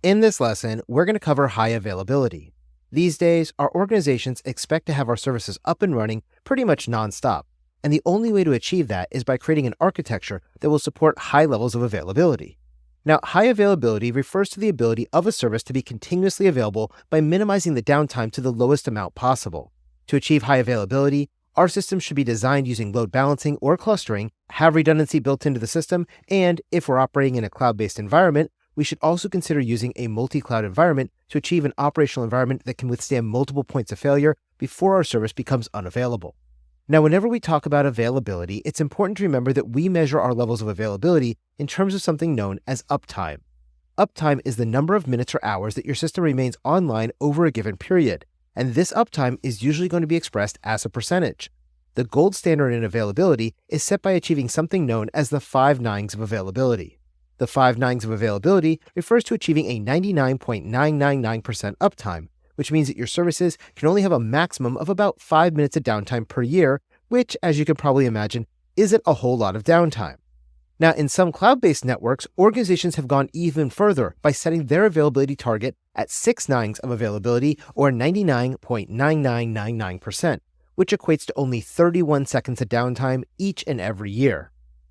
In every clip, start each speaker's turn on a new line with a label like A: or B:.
A: In this lesson, we're going to cover high availability. These days, our organizations expect to have our services up and running pretty much nonstop, and the only way to achieve that is by creating an architecture that will support high levels of availability. Now, high availability refers to the ability of a service to be continuously available by minimizing the downtime to the lowest amount possible. To achieve high availability, our systems should be designed using load balancing or clustering, have redundancy built into the system, and if we're operating in a cloud-based environment, we should also consider using a multi-cloud environment to achieve an operational environment that can withstand multiple points of failure before our service becomes unavailable. Now, whenever we talk about availability, it's important to remember that we measure our levels of availability in terms of something known as uptime. Uptime is the number of minutes or hours that your system remains online over a given period, and this uptime is usually going to be expressed as a percentage. The gold standard in availability is set by achieving something known as the 5 nines of availability. The 5 nines of availability refers to achieving a 99.999% uptime, which means that your services can only have a maximum of about 5 minutes of downtime per year, which, as you can probably imagine, isn't a whole lot of downtime. Now, in some cloud-based networks, organizations have gone even further by setting their availability target at 6 nines of availability, or 99.9999%, which equates to only 31 seconds of downtime each and every year.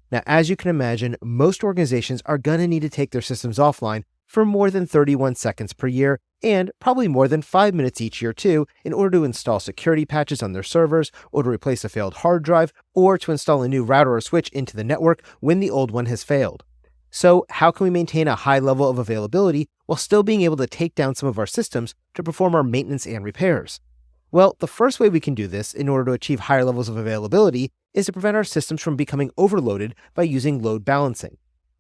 A: Now, as you can imagine, most organizations are going to need to take their systems offline for more than 31 seconds per year, and probably more than 5 minutes each year too, in order to install security patches on their servers, or to replace a failed hard drive, or to install a new router or switch into the network when the old one has failed. So how can we maintain a high level of availability while still being able to take down some of our systems to perform our maintenance and repairs? Well, the first way we can do this in order to achieve higher levels of availability is to prevent our systems from becoming overloaded by using load balancing.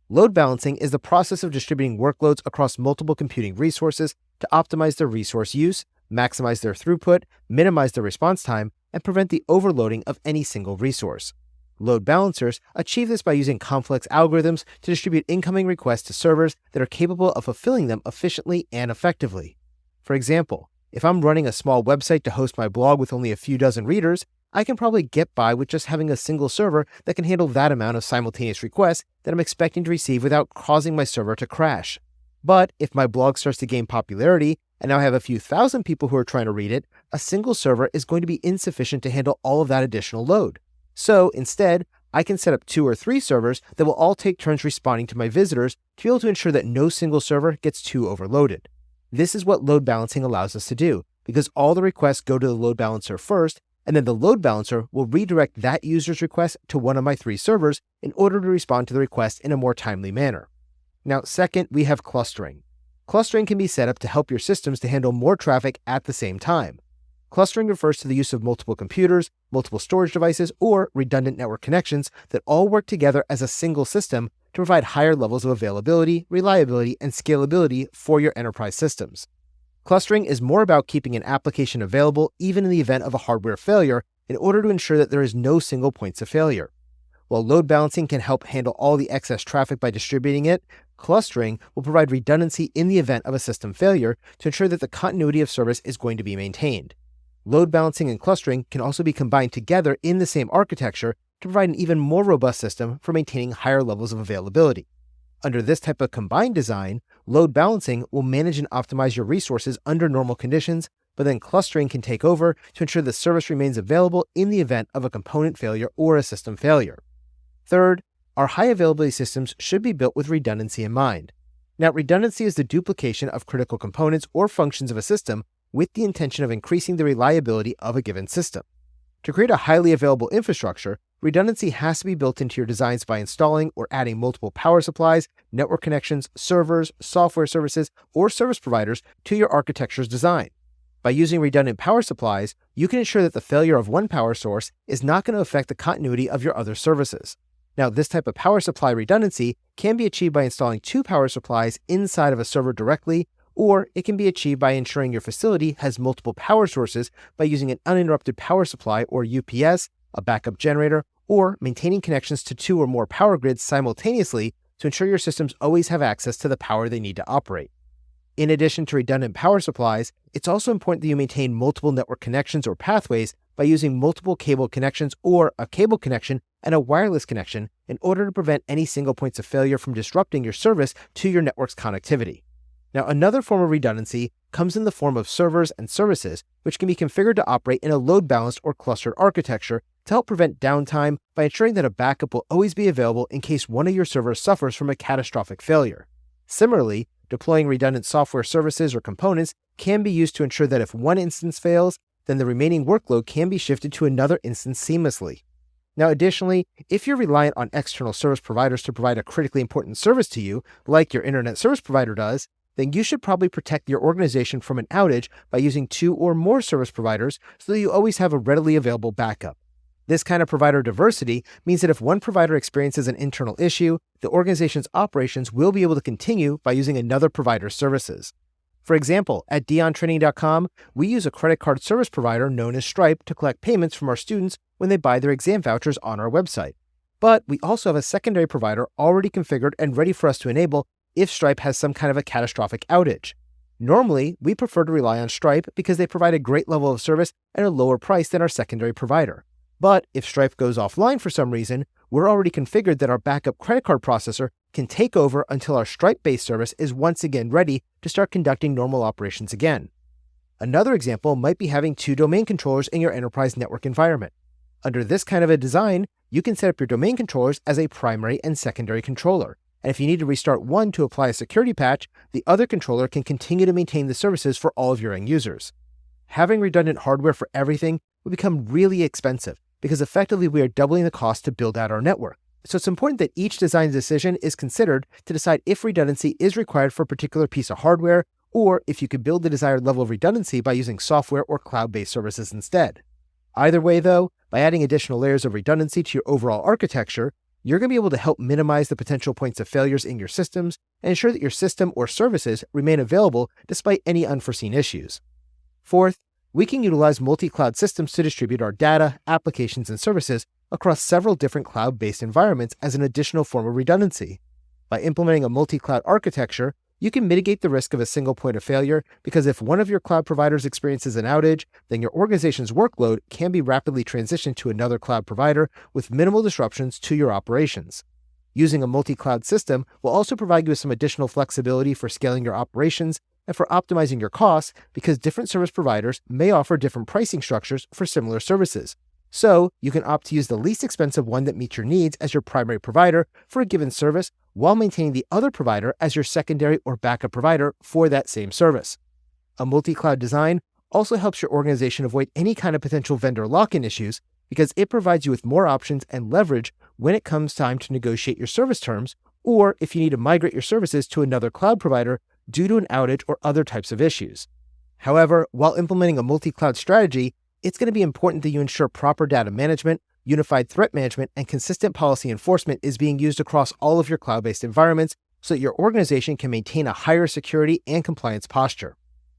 A: Load balancing is the process of distributing workloads across multiple computing resources to optimize their resource use, maximize their throughput, minimize their response time, and prevent the overloading of any single resource. Load balancers achieve this by using complex algorithms to distribute incoming requests to servers that are capable of fulfilling them efficiently and effectively. For example, if I'm running a small website to host my blog with only a few dozen readers, I can probably get by with just having a single server that can handle that amount of simultaneous requests that I'm expecting to receive without causing my server to crash. But if my blog starts to gain popularity, and now I have a few thousand people who are trying to read it, a single server is going to be insufficient to handle all of that additional load. So instead, I can set up 2 or 3 servers that will all take turns responding to my visitors to be able to ensure that no single server gets too overloaded. This is what load balancing allows us to do, because all the requests go to the load balancer first, and then the load balancer will redirect that user's request to one of my 3 servers in order to respond to the request in a more timely manner. Now, second, we have clustering. Clustering can be set up to help your systems to handle more traffic at the same time. Clustering refers to the use of multiple computers, multiple storage devices, or redundant network connections that all work together as a single system to provide higher levels of availability, reliability, and scalability for your enterprise systems. Clustering is more about keeping an application available even in the event of a hardware failure in order to ensure that there is no single points of failure. While load balancing can help handle all the excess traffic by distributing it, clustering will provide redundancy in the event of a system failure to ensure that the continuity of service is going to be maintained. Load balancing and clustering can also be combined together in the same architecture to provide an even more robust system for maintaining higher levels of availability. Under this type of combined design, load balancing will manage and optimize your resources under normal conditions, but then clustering can take over to ensure the service remains available in the event of a component failure or a system failure. Third, our high availability systems should be built with redundancy in mind. Now, redundancy is the duplication of critical components or functions of a system with the intention of increasing the reliability of a given system. To create a highly available infrastructure, redundancy has to be built into your designs by installing or adding multiple power supplies, network connections, servers, software services, or service providers to your architecture's design. By using redundant power supplies, you can ensure that the failure of one power source is not going to affect the continuity of your other services. Now, this type of power supply redundancy can be achieved by installing 2 power supplies inside of a server directly, or it can be achieved by ensuring your facility has multiple power sources by using an uninterrupted power supply or UPS, a backup generator, or maintaining connections to 2 or more power grids simultaneously to ensure your systems always have access to the power they need to operate. In addition to redundant power supplies, it's also important that you maintain multiple network connections or pathways by using multiple cable connections or a cable connection and a wireless connection in order to prevent any single points of failure from disrupting your service to your network's connectivity. Now, another form of redundancy comes in the form of servers and services, which can be configured to operate in a load-balanced or clustered architecture to help prevent downtime by ensuring that a backup will always be available in case one of your servers suffers from a catastrophic failure. Similarly, deploying redundant software services or components can be used to ensure that if one instance fails, then the remaining workload can be shifted to another instance seamlessly. Now, additionally, if you're reliant on external service providers to provide a critically important service to you, like your internet service provider does, then you should probably protect your organization from an outage by using 2 or more service providers so that you always have a readily available backup. This kind of provider diversity means that if one provider experiences an internal issue, the organization's operations will be able to continue by using another provider's services. For example, at diontraining.com, we use a credit card service provider known as Stripe to collect payments from our students when they buy their exam vouchers on our website. But we also have a secondary provider already configured and ready for us to enable if Stripe has some kind of a catastrophic outage. Normally, we prefer to rely on Stripe because they provide a great level of service at a lower price than our secondary provider. But if Stripe goes offline for some reason, we're already configured that our backup credit card processor can take over until our Stripe-based service is once again ready to start conducting normal operations again. Another example might be having 2 domain controllers in your enterprise network environment. Under this kind of a design, you can set up your domain controllers as a primary and secondary controller. And if you need to restart one to apply a security patch, the other controller can continue to maintain the services for all of your end users. Having redundant hardware for everything will become really expensive because effectively we are doubling the cost to build out our network. So it's important that each design decision is considered to decide if redundancy is required for a particular piece of hardware, or if you could build the desired level of redundancy by using software or cloud-based services instead. Either way though, by adding additional layers of redundancy to your overall architecture, you're going to be able to help minimize the potential points of failures in your systems and ensure that your system or services remain available despite any unforeseen issues. Fourth, we can utilize multi-cloud systems to distribute our data, applications, and services across several different cloud-based environments as an additional form of redundancy. By implementing a multi-cloud architecture, you can mitigate the risk of a single point of failure because if one of your cloud providers experiences an outage, then your organization's workload can be rapidly transitioned to another cloud provider with minimal disruptions to your operations. Using a multi-cloud system will also provide you with some additional flexibility for scaling your operations and for optimizing your costs because different service providers may offer different pricing structures for similar services. So you can opt to use the least expensive one that meets your needs as your primary provider for a given service while maintaining the other provider as your secondary or backup provider for that same service. A multi-cloud design also helps your organization avoid any kind of potential vendor lock-in issues because it provides you with more options and leverage when it comes time to negotiate your service terms, or if you need to migrate your services to another cloud provider due to an outage or other types of issues. However, while implementing a multi-cloud strategy, it's going to be important that you ensure proper data management, unified threat management, and consistent policy enforcement is being used across all of your cloud-based environments so that your organization can maintain a higher security and compliance posture.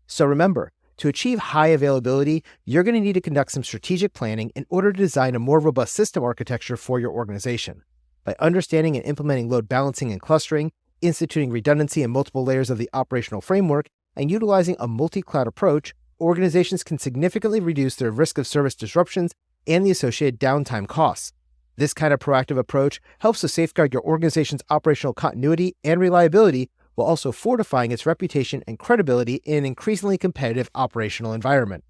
A: So remember, to achieve high availability, you're going to need to conduct some strategic planning in order to design a more robust system architecture for your organization. By understanding and implementing load balancing and clustering, instituting redundancy in multiple layers of the operational framework, and utilizing a multi-cloud approach, organizations can significantly reduce their risk of service disruptions and the associated downtime costs. This kind of proactive approach helps to safeguard your organization's operational continuity and reliability while also fortifying its reputation and credibility in an increasingly competitive operational environment.